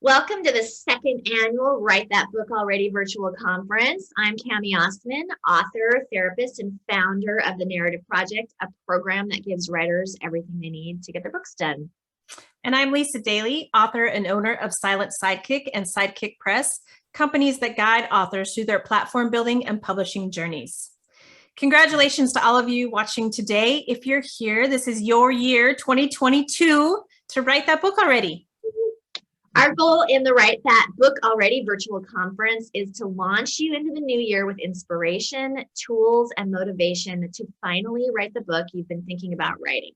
Welcome to the second annual Write That Book Already virtual conference. I'm Cami Ostman, author, therapist, and founder of the Narrative Project, a program that gives writers everything they need to get their books done. And I'm Lisa Daly, author and owner of Silent Sidekick and Sidekick Press, companies that guide authors through their platform building and publishing journeys. Congratulations to all of you watching today. If you're here, this is your year 2022 to write that book already. Our goal in the Write That Book Already virtual conference is to launch you into the new year with inspiration, tools, and motivation to finally write the book you've been thinking about writing.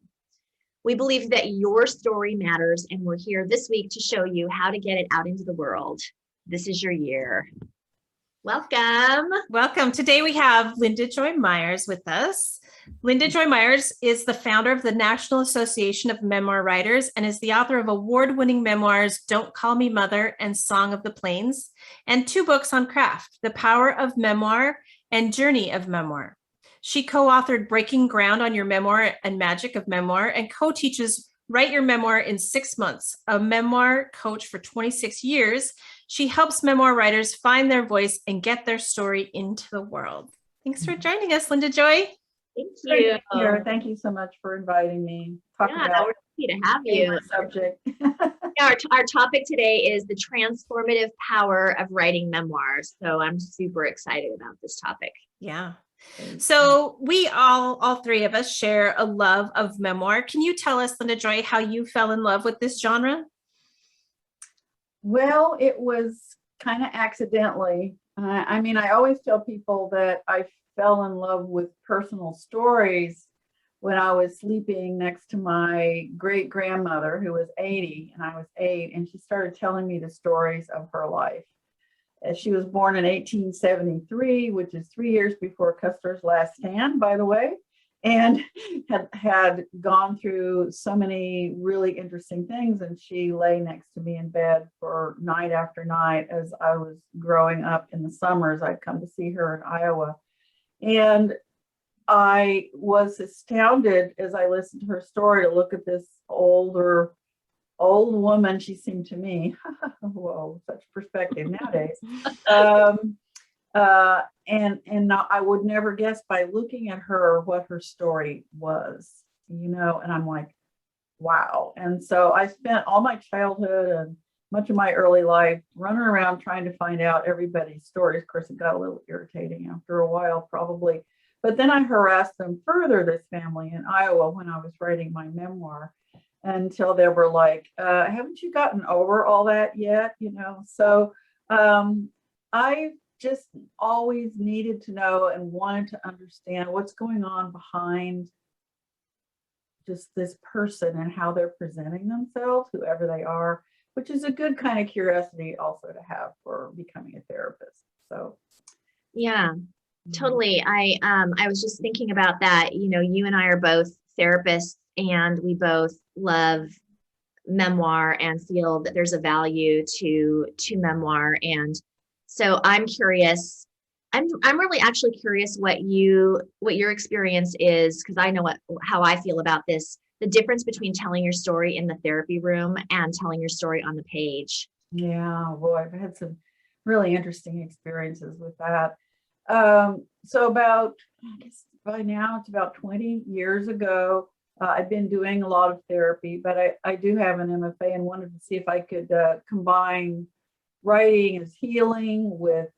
We believe that your story matters, and we're here this week to show you how to get it out into the world. This is your year. Welcome. Welcome. Today we have Linda Joy Myers with us. Linda Joy Myers is the founder of the National Association of Memoir Writers and is the author of award-winning memoirs, Don't Call Me Mother and Song of the Plains, and 2 books on craft, The Power of Memoir and Journey of Memoir. She co-authored Breaking Ground on Your Memoir and Magic of Memoir and co-teaches Write Your Memoir in 6 Months, a memoir coach for 26 years. She helps memoir writers find their voice and get their story into the world. Thanks for joining us, Linda Joy. Thank you. Thank you so much for inviting me. We're happy to have you. Subject. Our topic today is the transformative power of writing memoirs. So I'm super excited about this topic. Yeah. So we all 3 of us share a love of memoir. Can you tell us, Linda Joy, how you fell in love with this genre? Well, it was kind of accidentally. I always tell people that I fell in love with personal stories when I was sleeping next to my great grandmother, who was 80 and I was 8, and she started telling me the stories of her life. She was born in 1873, which is 3 years before Custer's Last Stand, by the way, and had gone through so many really interesting things. And she lay next to me in bed for night after night as I was growing up in the summers. I'd come to see her in Iowa. And I was astounded as I listened to her story to look at this old woman she seemed to me. Whoa, such perspective nowadays. And I would never guess by looking at her what her story was, and I'm like, wow. And so I spent all my childhood and much of my early life running around trying to find out everybody's stories. Of course, it got a little irritating after a while, probably. But then I harassed them further, this family in Iowa, when I was writing my memoir, until they were like, haven't you gotten over all that yet? So I just always needed to know and wanted to understand what's going on behind just this person and how they're presenting themselves, whoever they are, which is a good kind of curiosity also to have for becoming a therapist. So yeah, totally. I was just thinking about that. You and I are both therapists, and we both love memoir and feel that there's a value to memoir. And so I'm curious. I'm really actually curious what your experience is, because I know how I feel about this. The difference between telling your story in the therapy room and telling your story on the page. Yeah, boy, I've had some really interesting experiences with that. So about, I guess by now it's about 20 years ago, I've been doing a lot of therapy, but I do have an MFA and wanted to see if I could combine writing as healing with,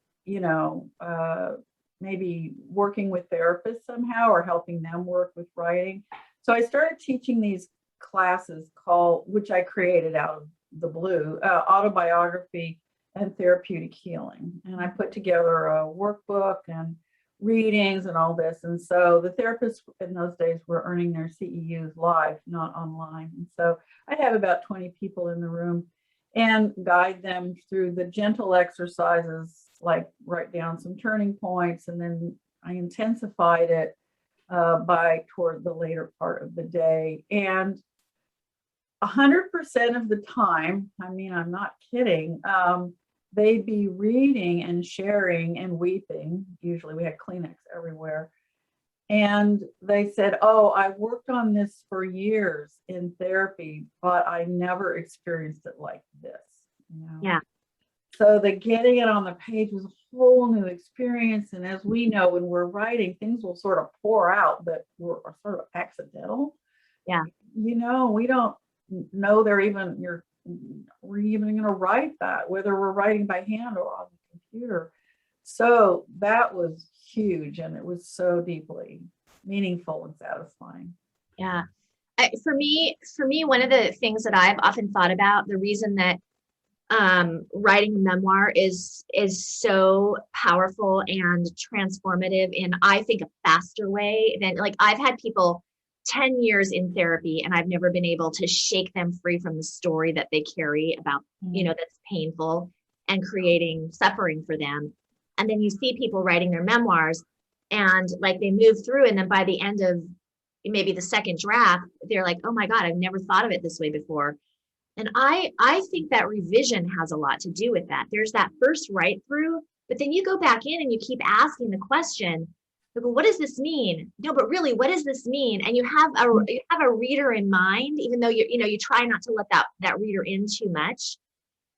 maybe working with therapists somehow or helping them work with writing. So I started teaching these classes which I created out of the blue, autobiography and therapeutic healing. And I put together a workbook and readings and all this. And so the therapists in those days were earning their CEUs live, not online. And so I have about 20 people in the room and guide them through the gentle exercises, like write down some turning points. And then I intensified it toward the later part of the day. And 100% of the time, I'm not kidding, they'd be reading and sharing and weeping. Usually we had Kleenex everywhere. And they said, oh, I worked on this for years in therapy, but I never experienced it like this. you know. Yeah. So the getting it on the page was a whole new experience. And as we know, when we're writing, things will sort of pour out that were sort of accidental. Yeah. You know, we don't know we're even going to write that, whether we're writing by hand or on the computer. So that was huge, and it was so deeply meaningful and satisfying. Yeah. For me, one of the things that I've often thought about, the reason that writing a memoir is so powerful and transformative in, I think, a faster way than, like, I've had people 10 years in therapy and I've never been able to shake them free from the story that they carry about, you know, that's painful and creating suffering for them. And then you see people writing their memoirs and like they move through, and then by the end of maybe the second draft, they're like, oh my God, I've never thought of it this way before. And I think that revision has a lot to do with that. There's that first write through, but then you go back in and you keep asking the question, like, well, what does this mean? No, but really, what does this mean? And you have a reader in mind, even though you try not to let that reader in too much,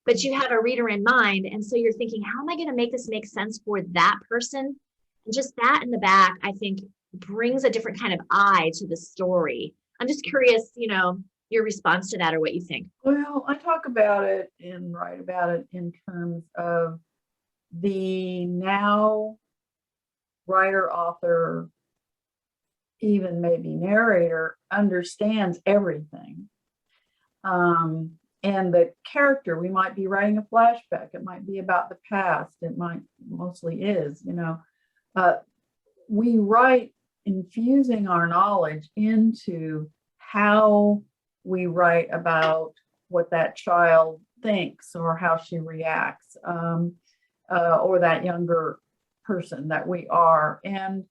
but you have a reader in mind. And so you're thinking, how am I going to make this make sense for that person? And just that in the back, I think, brings a different kind of eye to the story. I'm just curious, your response to that or what you think. Well, I talk about it and write about it in terms of the now writer, author, even maybe narrator understands everything. And the character, we might be writing a flashback. It might be about the past. It mostly is, we write infusing our knowledge into how we write about what that child thinks or how she reacts, or that younger person that we are. And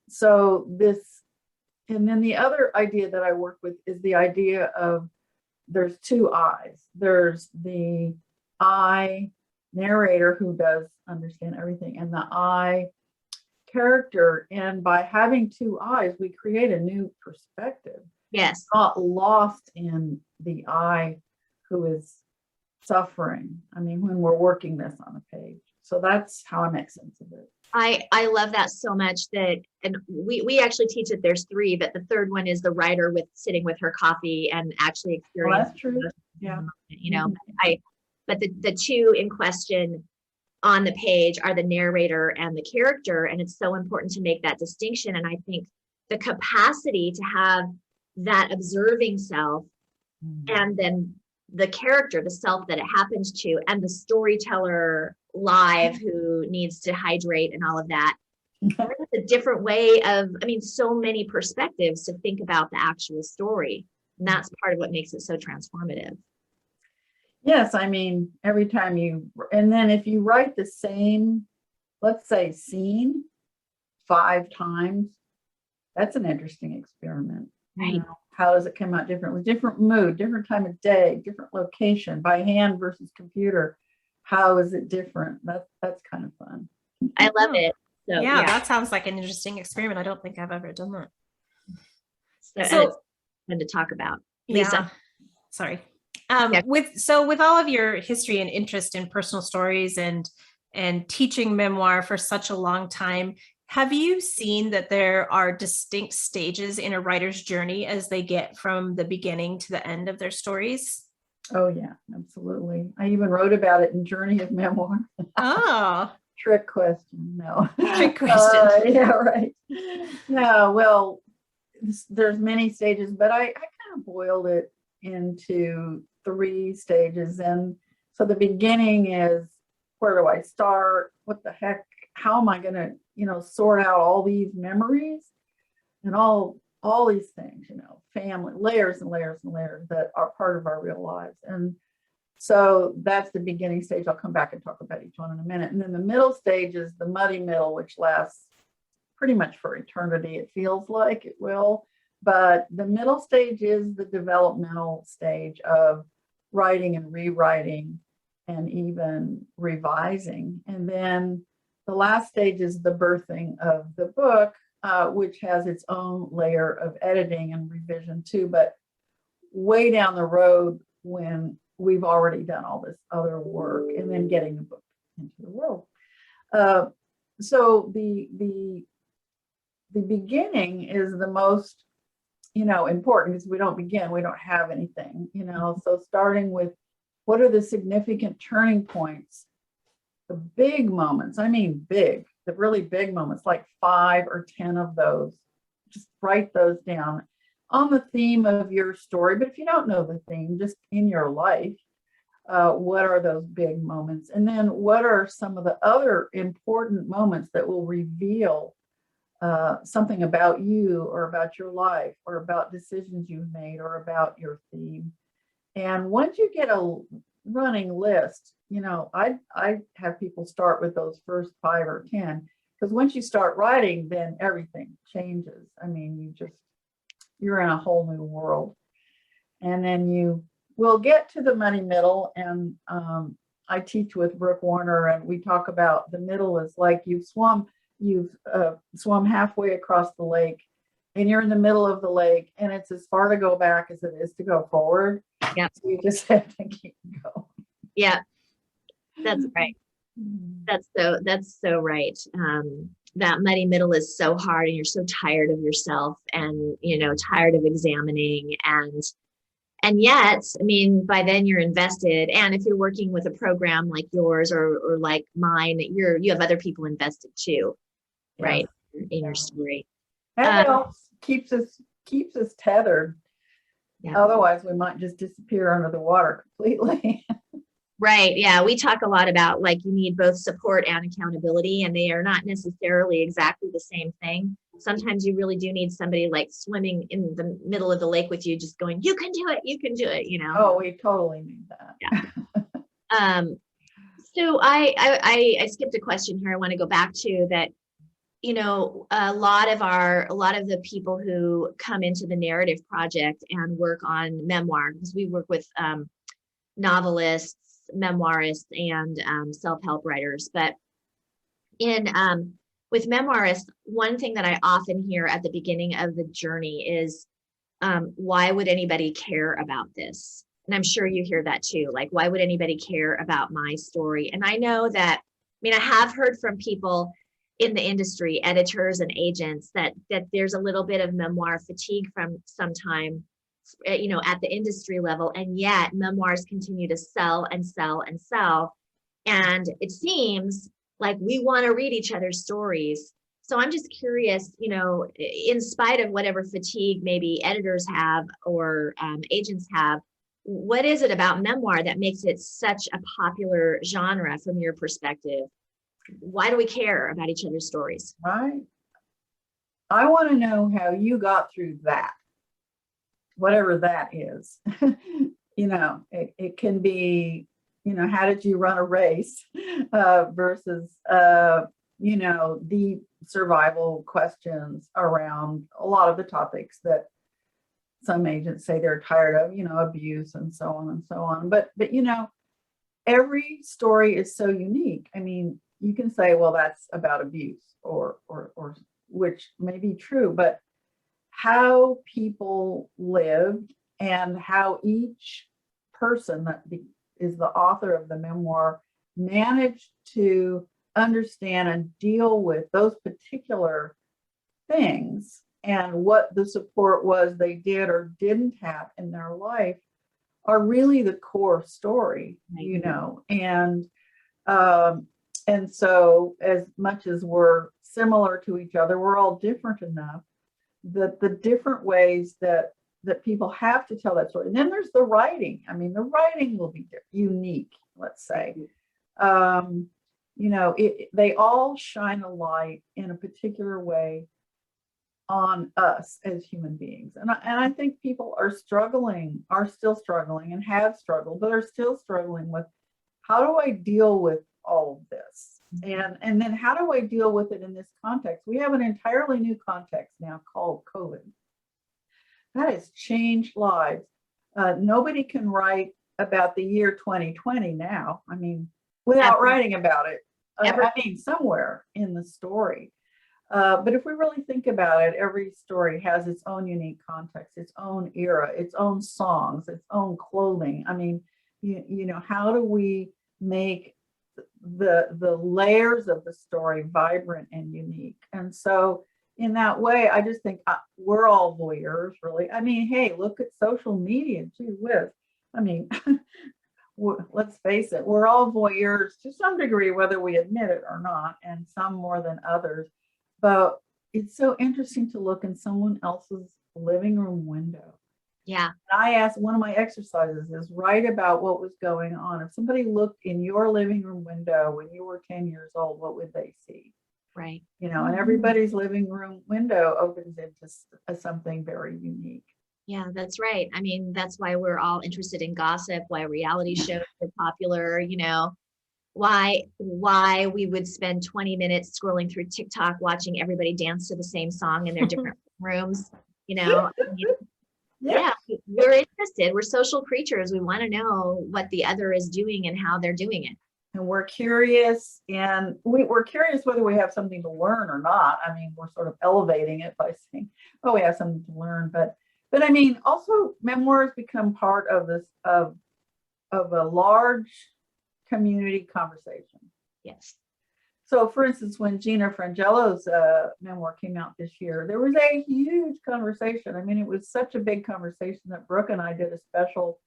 so and then the other idea that I work with is the idea of there's two eyes. There's the I narrator who does understand everything, and the I character. And by having two eyes, we create a new perspective. Yes. Not lost in the I who is suffering. I mean, when we're working this on a page. So that's how I make sense of it. I love that so much and we actually teach that there's three, but the third one is the writer sitting with her coffee and actually experiencing. Well, that's true. Yeah. But the two in question on the page are the narrator and the character. And it's so important to make that distinction. And I think the capacity to have that observing self and then the character, the self that it happens to, and the storyteller live who needs to hydrate and all of that. It's a different way of, so many perspectives to think about the actual story. And that's part of what makes it so transformative. Yes, every time and then if you write the same, let's say, scene 5 times, that's an interesting experiment. Right. How does it come out differently? Different mood, different time of day, different location, by hand versus computer. How is it different? That's kind of fun. I love it. So, yeah, that sounds like an interesting experiment. I don't think I've ever done that. So it's fun to talk about. Lisa. Yeah. Sorry. With all of your history and interest in personal stories and teaching memoir for such a long time, have you seen that there are distinct stages in a writer's journey as they get from the beginning to the end of their stories? Oh yeah, absolutely. I even wrote about it in Journey of Memoir. Oh. Trick question. No. Trick question. Yeah, right. No, well, there's many stages, but I kind of boiled it into 3 stages. And so the beginning is, where do I start? What the heck? How am I going to, sort out all these memories and all these things, family, layers and layers and layers that are part of our real lives. And so that's the beginning stage. I'll come back and talk about each one in a minute. And then the middle stage is the muddy middle, which lasts pretty much for eternity. It feels like it will. But the middle stage is the developmental stage of writing and rewriting and even revising. And then the last stage is the birthing of the book, which has its own layer of editing and revision too. But way down the road, when we've already done all this other work and then getting the book into the world. So the beginning is the most, important, because we don't begin, we don't have anything, so starting with what are the significant turning points, the big moments, I mean big, the really big moments, like 5 or 10 of those, just write those down on the theme of your story. But if you don't know the theme, just in your life, what are those big moments? And then what are some of the other important moments that will reveal something about you or about your life or about decisions you've made or about your theme? And once you get a running list, I have people start with those first 5 or 10, because once you start writing, then everything changes. I mean, you're in a whole new world. And then you will get to the money middle. And I teach with Brooke Warner, and we talk about the middle is like you've swum halfway across the lake, and you're in the middle of the lake, and it's as far to go back as it is to go forward. Yeah. So you just have to keep going. Yeah, that's right. That's so right. That muddy middle is so hard, and you're so tired of yourself, and tired of examining, and yet, I mean, by then you're invested. And if you're working with a program like yours or like mine, you have other people invested too, right? In your story. That helps, keeps us tethered. Yeah. Otherwise, we might just disappear under the water completely. Right. Yeah. We talk a lot about like you need both support and accountability, and they are not necessarily exactly the same thing. Sometimes you really do need somebody like swimming in the middle of the lake with you, just going, you can do it, you can do it, Oh, we totally need that. Yeah. So I skipped a question here. I want to go back to that. A lot of the people who come into the Narrative Project and work on memoir, because we work with novelists, memoirists, and self-help writers. But with memoirists, one thing that I often hear at the beginning of the journey is, why would anybody care about this? And I'm sure you hear that too. Like, why would anybody care about my story? And I know that, I have heard from people in the industry, editors and agents, that there's a little bit of memoir fatigue from sometime, at the industry level, and yet memoirs continue to sell and sell and sell. And it seems like we want to read each other's stories. So I'm just curious, in spite of whatever fatigue maybe editors have or agents have, what is it about memoir that makes it such a popular genre from your perspective? Why do we care about each other's stories? Right. I want to know how you got through that, whatever that is. It can be, how did you run a race versus, deep survival questions around a lot of the topics that some agents say they're tired of, abuse and so on and so on. But every story is so unique. I mean, you can say, well, that's about abuse or which may be true, but how people lived and how each person that is the author of the memoir managed to understand and deal with those particular things, and what the support was they did or didn't have in their life are really the core story, and so as much as we're similar to each other, we're all different enough that the different ways that people have to tell that story. And then there's the writing. I mean, the writing will be unique, let's say. They all shine a light in a particular way on us as human beings. And I think people are still struggling and have struggled, but are still struggling with, how do I deal with all of this? And then how do I deal with it in this context? We have an entirely new context now called COVID. That has changed lives. Nobody can write about the year 2020 now. I mean, without writing about it. Somewhere in the story. But if we really think about it, every story has its own unique context, its own era, its own songs, its own clothing. I mean, you know, how do we make the layers of the story vibrant and unique? And so in that way, I just think we're all voyeurs, really. I mean, hey, look at social media, gee whiz. I mean, let's face it, we're all voyeurs to some degree, whether we admit it or not, and some more than others. But it's so interesting to look in someone else's living room window. Yeah. I asked, one of my exercises is write about what was going on. If somebody looked in your living room window when you were 10 years old, what would they see? Right. You know, and everybody's living room window opens into something very unique. Yeah, that's right. I mean, that's why we're all interested in gossip, why reality shows are popular, you know, why we would spend 20 minutes scrolling through TikTok watching everybody dance to the same song in their different rooms, you know. I mean, yeah, we're interested. We're social creatures. We want to know what the other is doing and how they're doing it. And we're curious, and we're curious whether we have something to learn or not. I mean, we're sort of elevating it by saying, oh, we have something to learn. But I mean, also memoirs become part of this, of a large community conversation. Yes. So for instance, when Gina Frangello's memoir came out this year, there was a huge conversation. I mean, it was such a big conversation that Brooke and I did a special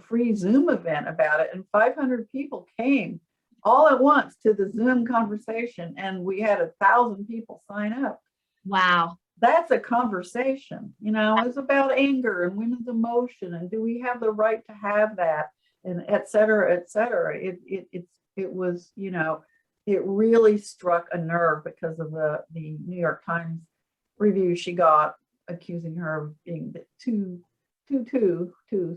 free Zoom event about it, and 500 people came all at once to the Zoom conversation, and we had 1,000 people sign up. Wow. That's a conversation, you know. It's about anger and women's emotion, and do we have the right to have that, and et cetera, et cetera. It was, you know, it really struck a nerve because of the New York Times review she got accusing her of being too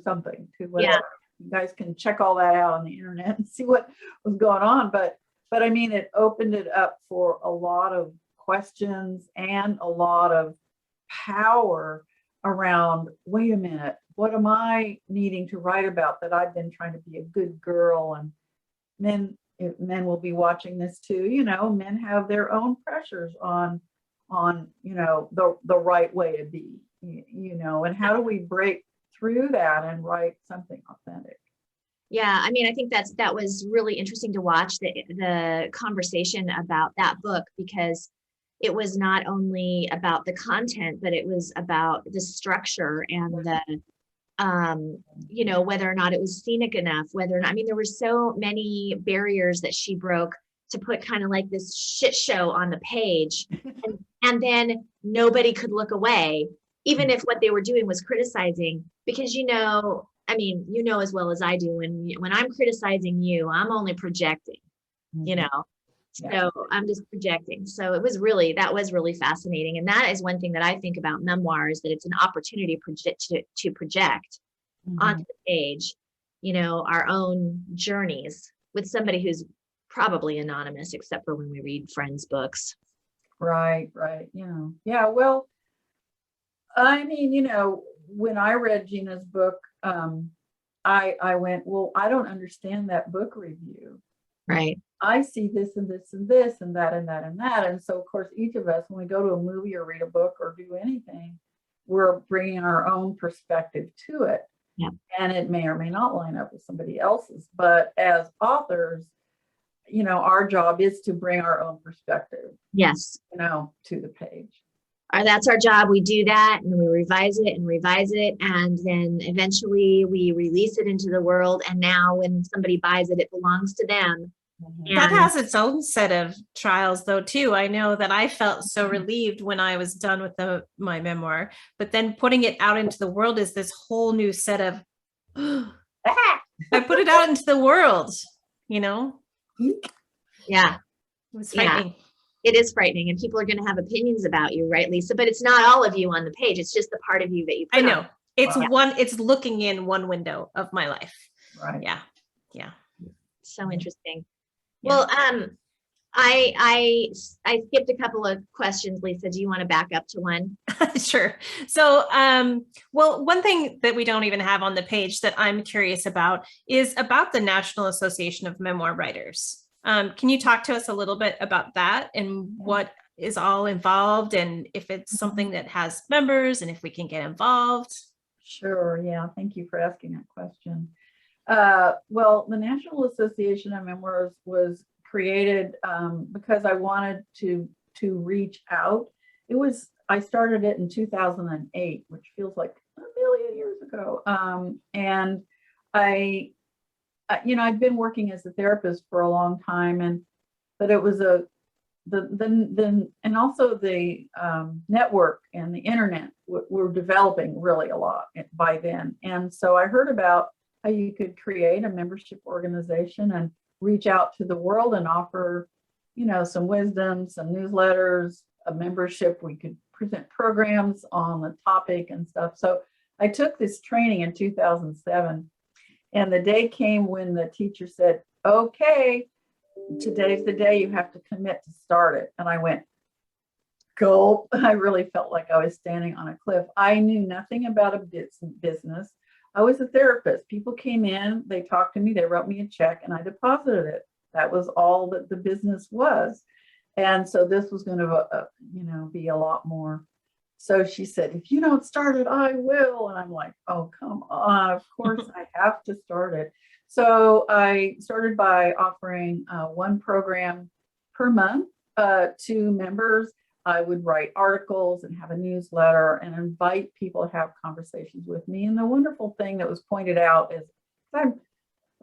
something, to whatever. Yeah. You guys can check all that out on the internet and see what was going on. But I mean, it opened it up for a lot of questions and a lot of power around, wait a minute, what am I needing to write about that I've been trying to be a good girl? And men will be watching this too. You know, men have their own pressures on you know, the right way to be, you know, and how do we break through that and write something authentic? Yeah, I mean, I think that was really interesting to watch the conversation about that book, because it was not only about the content, but it was about the structure and the you know, whether or not it was scenic enough, whether or not, I mean, there were so many barriers that she broke to put kind of like this shit show on the page. And then nobody could look away, even if what they were doing was criticizing, because, you know, I mean, you know, as well as I do, when I'm criticizing you, I'm only projecting, you know, so I'm just projecting. So that was really fascinating. And that is one thing that I think about memoirs, that it's an opportunity to project onto the page, you know, our own journeys with somebody who's probably anonymous, except for when we read friends' books. Right. Yeah. Well, I mean, you know, when I read Gina's book, I went, well, I don't understand that book review. Right. I see this and this and this and that and that and that. And so, of course, each of us, when we go to a movie or read a book or do anything, we're bringing our own perspective to it. Yeah. And it may or may not line up with somebody else's. But as authors, you know, our job is to bring our own perspective. Yes. You know, to the page. That's our job. We do that, and we revise it, and then eventually we release it into the world. And now when somebody buys it, it belongs to them. That has its own set of trials though too. I know that I felt so relieved when I was done with my memoir, but then putting it out into the world is this whole new set of I put it out into the world, you know. Yeah, it was frightening. It is frightening, and people are going to have opinions about you, right, Lisa? But it's not all of you on the page. It's just the part of you that you put I know on. it's it's looking in one window of my life. Right. Yeah. So interesting. Well, I skipped a couple of questions, Lisa. Do you want to back up to one? Sure. So, well, one thing that we don't even have on the page that I'm curious about is about the National Association of Memoir Writers. Can you talk to us a little bit about that and what is all involved, and if it's something that has members and if we can get involved? Sure. Yeah. Thank you for asking that question. Well, the National Association of Memoirs was created because I wanted to reach out. I started it in 2008, which feels like a million years ago. And I've been working as a therapist for a long time, but it was and also the network and the internet were developing really a lot by then. And so I heard about how you could create a membership organization and reach out to the world and offer, some wisdom, some newsletters, a membership. We could present programs on the topic and stuff. So I took this training in 2007, and the day came when the teacher said, okay, today's the day you have to commit to start it. And I went, gulp. I really felt like I was standing on a cliff. I knew nothing about a business. I was a therapist. People came in, they talked to me, they wrote me a check, and I deposited it. That was all that the business was. And so this was going to, be a lot more. So she said, if you don't start it, I will. And I'm like, oh, come on. Of course, I have to start it. So I started by offering one program per month to members. I would write articles and have a newsletter and invite people to have conversations with me. And the wonderful thing that was pointed out is I'm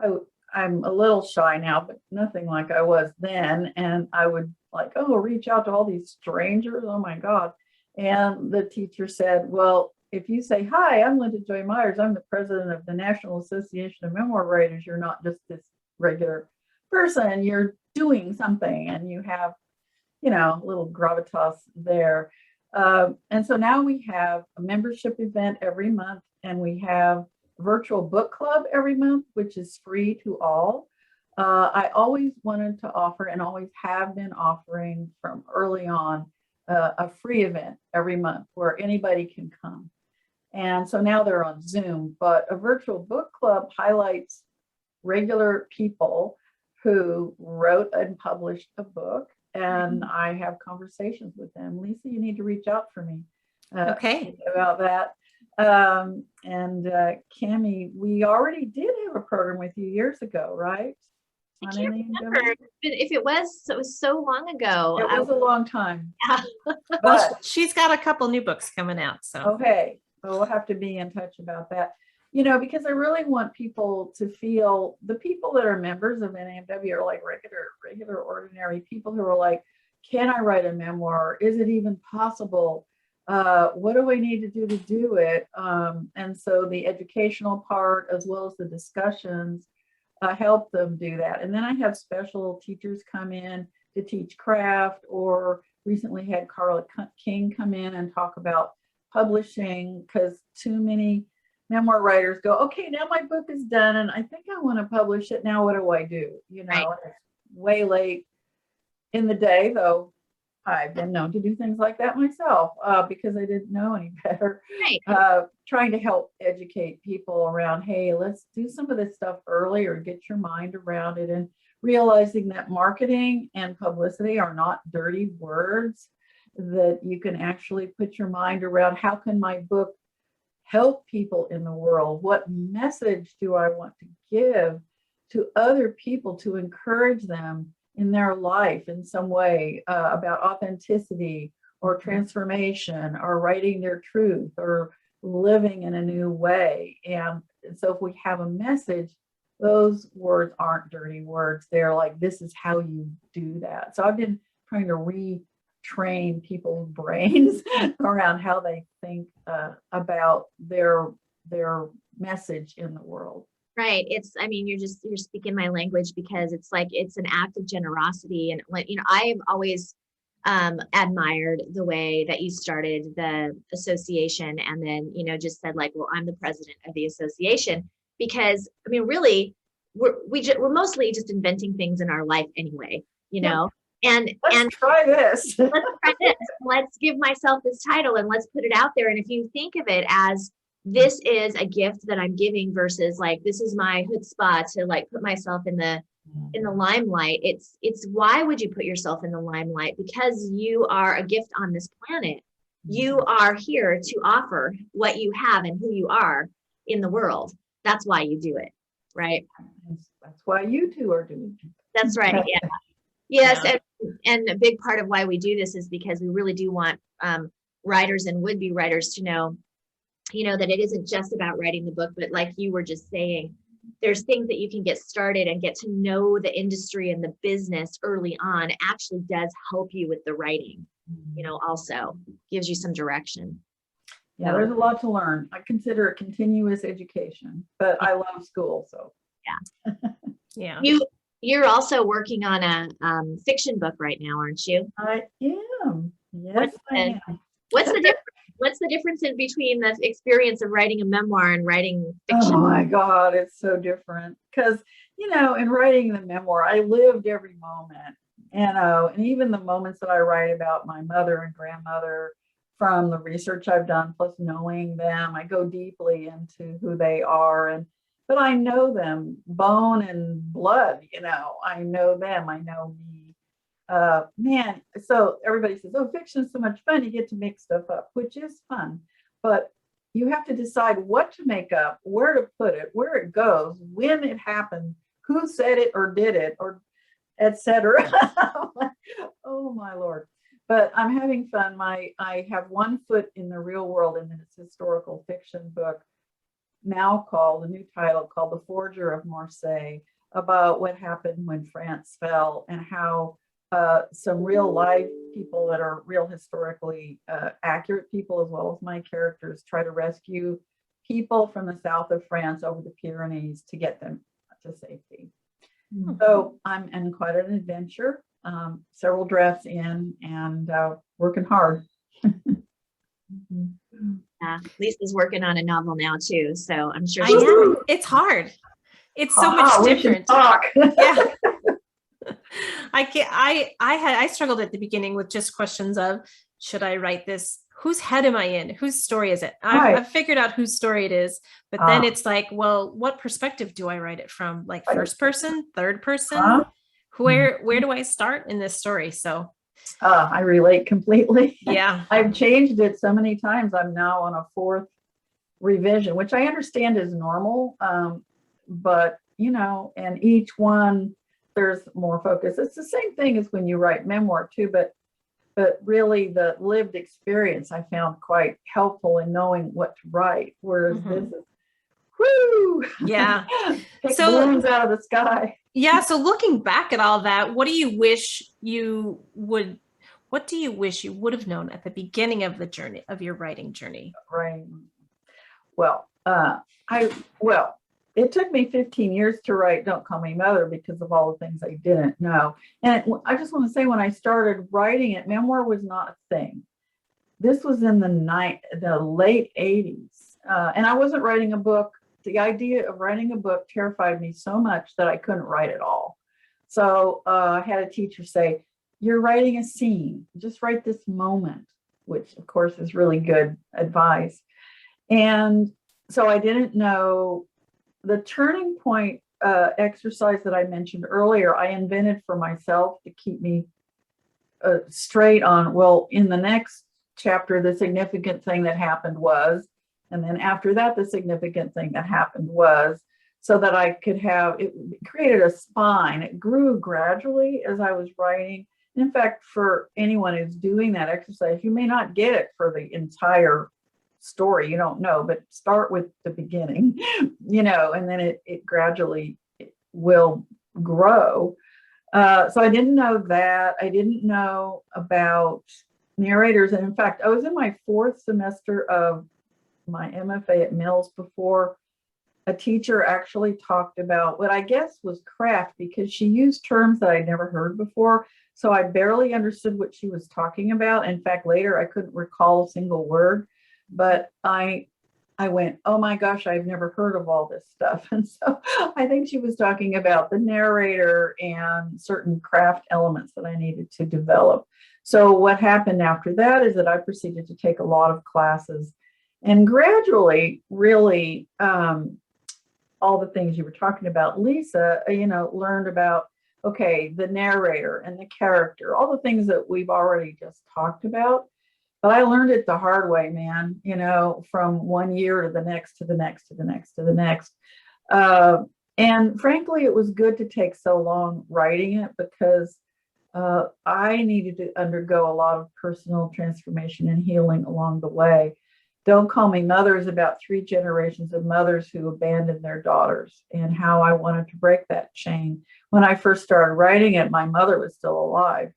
a little shy now, but nothing like I was then. And I would reach out to all these strangers. Oh my God. And the teacher said, well, if you say, hi, I'm Linda Joy Myers, I'm the president of the National Association of Memoir Writers, you're not just this regular person, you're doing something, and you have, a little gravitas there. And so now we have a membership event every month, and we have a virtual book club every month, which is free to all. I always wanted to offer, and always have been offering from early on, a free event every month where anybody can come. And so now they're on Zoom, but a virtual book club highlights regular people who wrote and published a book, and I have conversations with them. Lisa, you need to reach out for me Okay. about that. And Cammie, we already did have a program with you years ago, right? I can't remember if it was so long ago. It was a long time. Well, But she's got a couple new books coming out. So okay, so we'll have to be in touch about that. Because I really want people to feel, the people that are members of NAMW are like regular, ordinary people who are like, can I write a memoir? Is it even possible? What do I need to do it? And so the educational part, as well as the discussions, help them do that. And then I have special teachers come in to teach craft, or recently had Carla King come in and talk about publishing, because too many memoir writers go, okay, now my book is done and I think I want to publish it. Now what do I do? Right. It's way late in the day, though I've been known to do things like that myself because I didn't know any better. Right. Trying to help educate people around, hey, let's do some of this stuff early, or get your mind around it, and realizing that marketing and publicity are not dirty words, that you can actually put your mind around, how can my book help people in the world? What message do I want to give to other people to encourage them in their life in some way, about authenticity or transformation, or writing their truth, or living in a new way? And so if we have a message, those words aren't dirty words. They're like, this is how you do that. So I've been trying to retrain people's brains around how they think about their message in the world. Right. You're speaking my language, because it's like, it's an act of generosity. And I've always admired the way that you started the association, and then, just said like, well, I'm the president of the association, because really we're mostly just inventing things in our life anyway, and let's try this. Let's give myself this title and let's put it out there. And if you think of it as, this is a gift that I'm giving, versus like, this is my chutzpah to like put myself in the limelight. It's why would you put yourself in the limelight? Because you are a gift on this planet. You are here to offer what you have and who you are in the world. That's why you do it. Right. That's why you two are doing it. That's right. Yeah. Yes. Yeah. And a big part of why we do this is because we really do want writers and would-be writers to know, that it isn't just about writing the book, but like you were just saying, there's things that you can get started and get to know the industry and the business early on actually does help you with the writing, also gives you some direction. Yeah, there's a lot to learn. I consider it continuous education, but I love school. So Yeah. You're also working on a fiction book right now, aren't you? I am. Yes, I am. What's the difference? What's the difference in between the experience of writing a memoir and writing fiction? Oh my God, it's so different. Because, in writing the memoir, I lived every moment, and even the moments that I write about my mother and grandmother from the research I've done, plus knowing them, I go deeply into who they are. But I know them bone and blood, I know them, I know me. Man, so everybody says, oh, fiction is so much fun. You get to make stuff up, which is fun. But you have to decide what to make up, where to put it, where it goes, when it happened, who said it or did it, or etc. Oh my Lord. But I'm having fun. I have one foot in the real world in this historical fiction book now called, a new title called The Forger of Marseille, about what happened when France fell and how some real life people that are real historically accurate people, as well as my characters, try to rescue people from the south of France over the Pyrenees to get them to safety. Mm-hmm. So I'm in quite an adventure, several drafts in, and working hard. Mm-hmm. Lisa's working on a novel now too, so I'm sure it's hard. It's so much different. Yeah. I struggled at the beginning with just questions of, should I write this? Whose head am I in? Whose story is it? I've figured out whose story it is, but then it's like, well, what perspective do I write it from? Like first person, third person? Where do I start in this story? So I relate completely. Yeah. I've changed it so many times. I'm now on a fourth revision, which I understand is normal. But, and each one, there's more focus. It's the same thing as when you write memoir too, but really the lived experience I found quite helpful in knowing what to write. Whereas this is, whoo, yeah, pick balloons out of the sky. Yeah. So looking back at all that, what do you wish you would have known at the beginning of the journey of your writing journey? Right. Well, it took me 15 years to write Don't Call Me Mother because of all the things I didn't know. And I just want to say, when I started writing it, memoir was not a thing. This was in the late 80s. And I wasn't writing a book. The idea of writing a book terrified me so much that I couldn't write at all. So I had a teacher say, you're writing a scene. Just write this moment, which of course is really good advice. And so I didn't know. The turning point exercise that I mentioned earlier, I invented for myself to keep me straight on, well, in the next chapter, the significant thing that happened was, and then after that, the significant thing that happened was, so that I could have, it created a spine. It grew gradually as I was writing. And in fact, for anyone who's doing that exercise, you may not get it for the entire story, you don't know, but start with the beginning, and then it gradually will grow. So I didn't know that. I didn't know about narrators. And in fact, I was in my fourth semester of my MFA at Mills before a teacher actually talked about what I guess was craft, because she used terms that I'd never heard before. So I barely understood what she was talking about. In fact, later I couldn't recall a single word. But I went, oh my gosh, I've never heard of all this stuff. And so I think she was talking about the narrator and certain craft elements that I needed to develop. So what happened after that is that I proceeded to take a lot of classes and gradually really all the things you were talking about, Lisa, learned about, okay, the narrator and the character, all the things that we've already just talked about. But I learned it the hard way, man, from one year to the next, to the next, to the next, to the next. And frankly, it was good to take so long writing it because I needed to undergo a lot of personal transformation and healing along the way. Don't Call Me Mother is about 3 generations of mothers who abandoned their daughters and how I wanted to break that chain. When I first started writing it, my mother was still alive.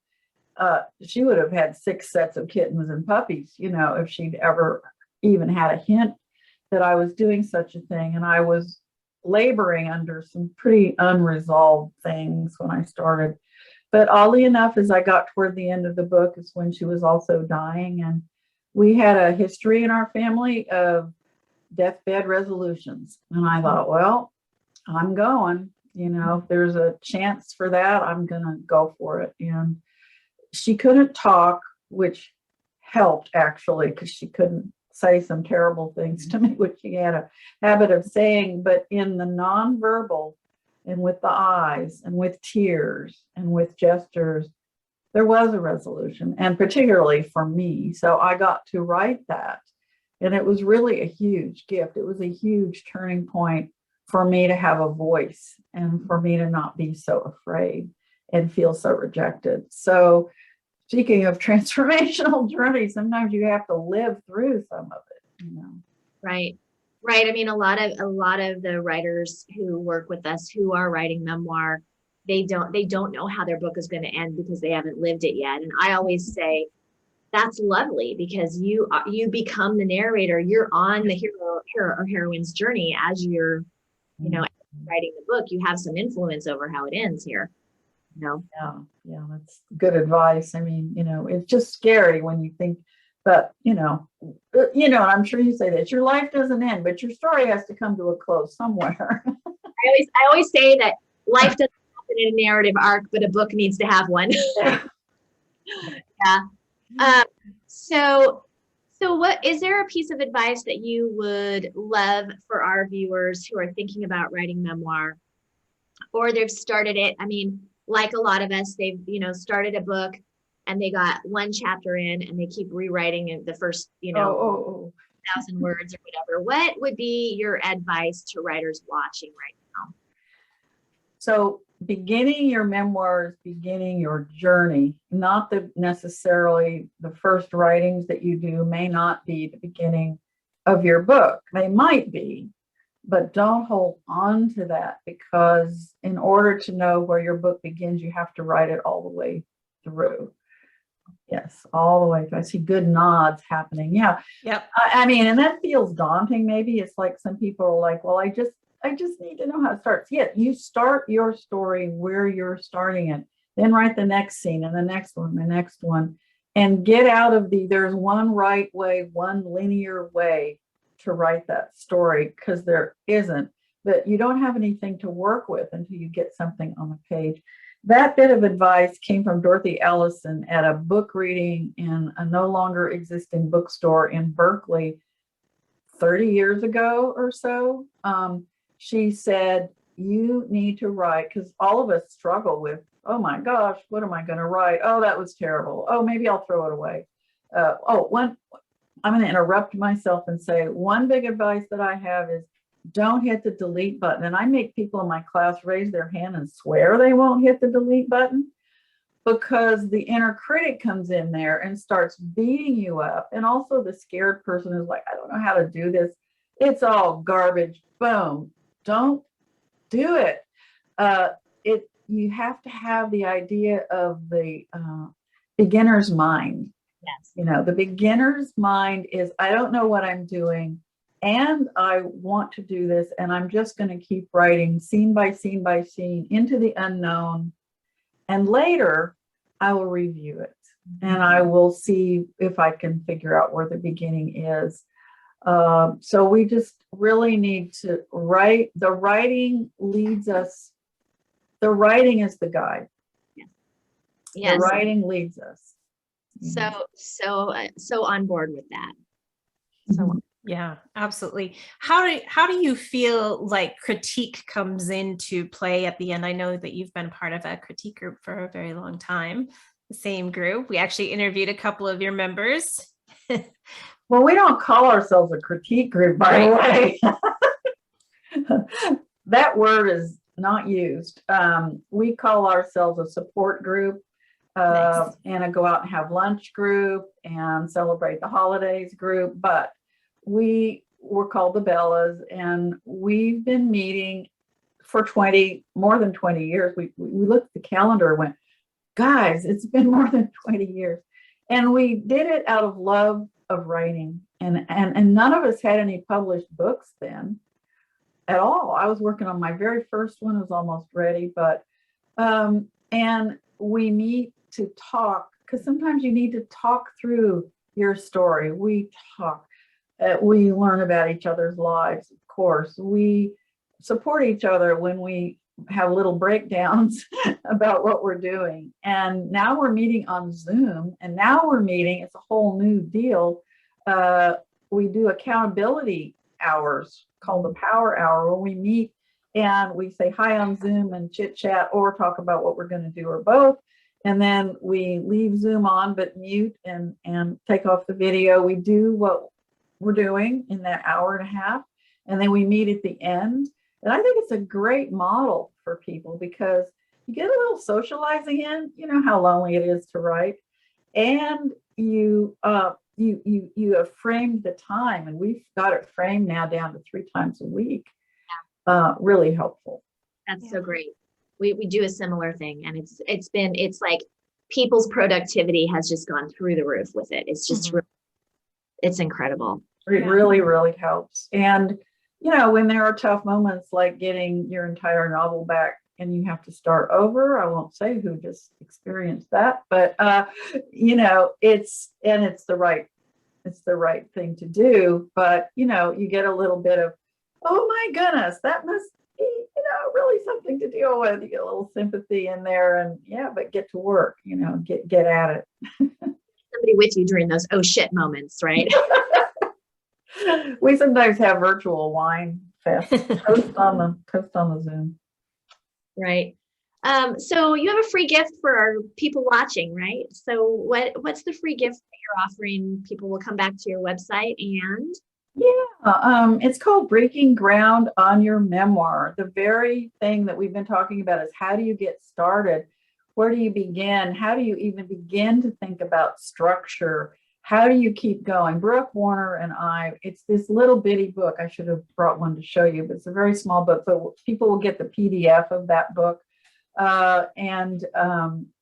She would have had 6 sets of kittens and puppies, if she'd ever even had a hint that I was doing such a thing. And I was laboring under some pretty unresolved things when I started. But oddly enough, as I got toward the end of the book is when she was also dying. And we had a history in our family of deathbed resolutions. And I thought, well, I'm going, if there's a chance for that, I'm going to go for it. And she couldn't talk, which helped actually, because she couldn't say some terrible things to me, which she had a habit of saying. But in the nonverbal and with the eyes and with tears and with gestures, there was a resolution, and particularly for me. So I got to write that. And it was really a huge gift. It was a huge turning point for me to have a voice and for me to not be so afraid and feel so rejected. So speaking of transformational journey, sometimes you have to live through some of it, Right. Right. I mean, a lot of the writers who work with us who are writing memoir, they don't know how their book is going to end because they haven't lived it yet. And I always say that's lovely because you become the narrator. You're on the hero or heroine's journey as you're, writing the book. You have some influence over how it ends here. Yeah, that's good advice. I mean, it's just scary when you think, but I'm sure you say that your life doesn't end, but your story has to come to a close somewhere. I always say that life doesn't happen in a narrative arc, but a book needs to have one. Yeah. So what is there a piece of advice that you would love for our viewers who are thinking about writing memoir, or they've started it? I mean, like a lot of us, they've, started a book and they got one chapter in and they keep rewriting the first, 1,000 words or whatever. What would be your advice to writers watching right now? So beginning your memoirs, beginning your journey, not necessarily the first writings that you do may not be the beginning of your book. They might be, but don't hold on to that, because in order to know where your book begins, you have to write it all the way through. Yes, all the way through. I see good nods happening. Yeah. Yep. I mean, and that feels daunting. Maybe it's like some people are like, well, I just need to know how it starts. Yeah, you start your story where you're starting it. Then write the next scene and the next one, and get out of there's one right way, one linear way to write that story, because there isn't. But you don't have anything to work with until you get something on the page. That bit of advice came from Dorothy Ellison at a book reading in a no longer existing bookstore in Berkeley 30 years ago or so. She said, you need to write, because all of us struggle with, oh my gosh, what am I going to write? Oh, that was terrible. Oh, maybe I'll throw it away. I'm going to interrupt myself and say one big advice that I have is don't hit the delete button. And I make people in my class raise their hand and swear they won't hit the delete button, because the inner critic comes in there and starts beating you up. And also the scared person is like, I don't know how to do this. It's all garbage. Boom. Don't do it. You have to have the idea of the beginner's mind. Yes. The beginner's mind is, I don't know what I'm doing, and I want to do this, and I'm just going to keep writing scene by scene by scene into the unknown. And later I will review it and I will see if I can figure out where the beginning is. So we just really need to write. The writing leads us. The writing is the guide. Yes. The writing leads us. So on board with that. So yeah, absolutely. How do you feel like critique comes into play at the end? I know that you've been part of a critique group for a very long time. The same group. We actually interviewed a couple of your members. Well, we don't call ourselves a critique group, by the way. that word is not used. We call ourselves a support group, Nice. and a go out and have lunch group and celebrate the holidays group. But we were called the Bellas, and we've been meeting for more than 20 years. We looked at the calendar and went, guys, it's been more than 20 years. And we did it out of love of writing. And none of us had any published books then at all. I was working on my very first one, it was almost ready, but and we meet to talk, because sometimes you need to talk through your story. We talk, we learn about each other's lives, of course. We support each other when we have little breakdowns about what we're doing. And now we're meeting on Zoom, and now we're meeting, it's a whole new deal. We do accountability hours called the Power Hour, where we meet and we say hi on Zoom and chit chat or talk about what we're going to do or both. And then we leave Zoom on but mute and take off the video. We do what we're doing in that hour and a half, and then we meet at the end. And I think it's a great model for people because you get a little socializing in, you know how lonely it is to write, and you have framed the time, and we've got it framed now down to 3 times a week. Really helpful. That's so great. We do a similar thing, and it's like people's productivity has just gone through the roof with it. It's just it's incredible. It really, really helps. And you know, when there are tough moments like getting your entire novel back and you have to start over, I won't say who just experienced that, but you know, it's the right thing to do. But you know, you get a little bit of, oh my goodness, that must be, you know, really something to deal with. You get a little sympathy in there, and yeah, but get to work, you know, get at it. Somebody with you during those oh shit moments, right? We sometimes have virtual wine fest. Post on the Zoom. Right. So you have a free gift for our people watching, right? So what's the free gift that you're offering? People will come back to your website and it's called Breaking Ground on Your Memoir. The very thing that we've been talking about is, how do you get started? Where do you begin? How do you even begin to think about structure? How do you keep going? Brooke Warner and I, it's this little bitty book. I should have brought one to show you, but it's a very small book, but people will get the PDF of that book.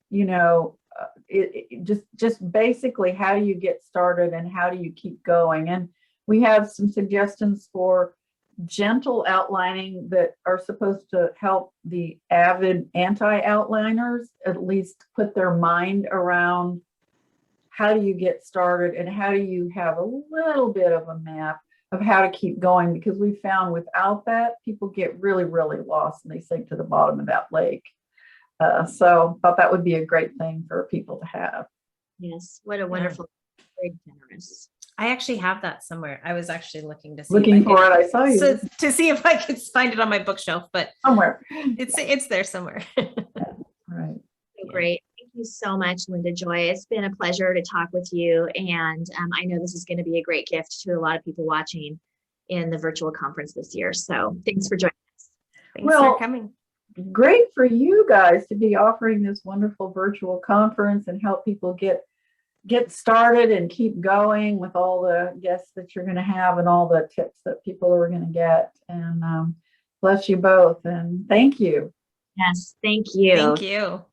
You know, it just basically, how do you get started and how do you keep going? And we have some suggestions for gentle outlining that are supposed to help the avid anti-outliners at least put their mind around how do you get started and how do you have a little bit of a map of how to keep going, because we found without that, people get really, really lost and they sink to the bottom of that lake. So I thought that would be a great thing for people to have. yes, what a wonderful, very generous. I actually have that somewhere. I was actually looking to see Looking for it. I saw you. So, to see if I could find it on my bookshelf, but somewhere. It's there somewhere. Right. So great. Thank you so much, Linda Joy. It's been a pleasure to talk with you. And I know this is going to be a great gift to a lot of people watching in the virtual conference this year. So thanks for joining us. Thanks for coming. Great for you guys to be offering this wonderful virtual conference and help people get started and keep going with all the guests that you're going to have and all the tips that people are going to get. And bless you both. And thank you. Yes, thank you. Thank you.